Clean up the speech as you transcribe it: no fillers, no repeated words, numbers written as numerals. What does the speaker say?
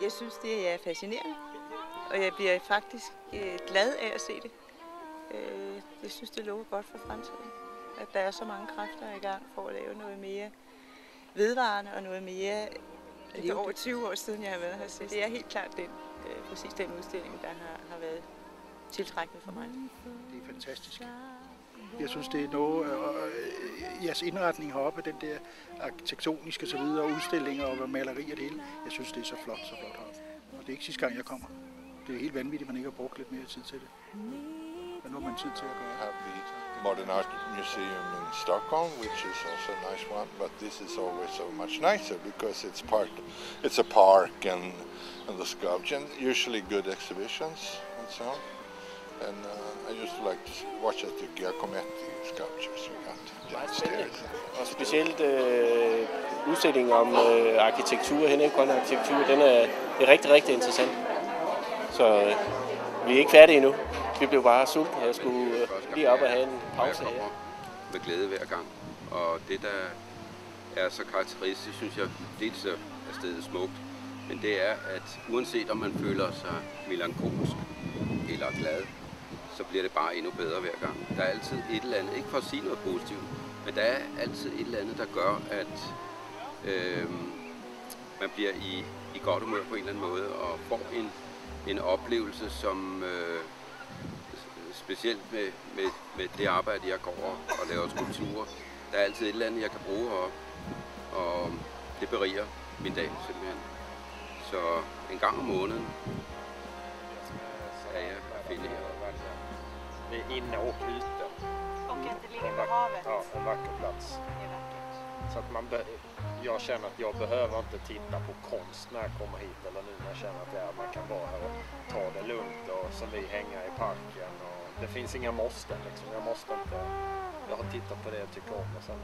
Jeg synes, det er fascinerende, og jeg bliver faktisk glad af at se det. Jeg synes, det lover godt for fremtiden, at der er så mange kræfter i gang for at lave noget mere vedvarende og noget mere. Det er over 20 år siden, jeg har været her, så det er helt klart præcis den udstilling, der har været tiltrækkende for mig. Det er fantastisk. Jeg synes, det er noget, jeres indretning heroppe, den der arkitektoniske så videre, udstillinger og maleri og det hele. Jeg synes, det er så flot her. Og det er ikke sidste gang, jeg kommer. Det er helt vanvittigt, at man ikke har brugt lidt mere tid til det. Men nu har man tid til at gøre. Have the Modern Art Museum in Stockholm, which is also a nice one, but this is always so much nicer because it's a park and the sculpture, and usually good exhibitions and so on. And I used to like to watch at the Giacometti sculptures we got downstairs. Og specielt udstillingen om arkitektur, grøn arkitektur, den er rigtig, rigtig interessant. Så vi er ikke færdige endnu. Vi blev bare sultne, og jeg skulle lige op og have en pause her. Med glæde hver gang. Og det, der er så karakteristisk, synes jeg, dels er stedet smukt, men det er, at uanset om man føler sig melankolsk eller glad, så bliver det bare endnu bedre hver gang. Der er altid et eller andet, ikke for at sige noget positivt, men der er altid et eller andet, der gør, at man bliver i godt humør på en eller anden måde, og får en oplevelse, som specielt med det arbejde, jeg går og laver skulpturer, der er altid et eller andet, jeg kan bruge heroppe, og det beriger min dag simpelthen. Så en gang om måneden er jeg at finde her. Det är inne och ute. Och inte ligga på havet. Ja, en vacker plats. Det är vackert. Så att jag känner att jag behöver inte titta på konst när jag kommer hit eller nu när jag känner att man kan vara här och ta det lugnt och som vi hänga i parken. Och det finns inga måsten liksom. Jag har tittat på det jag tycker om och sen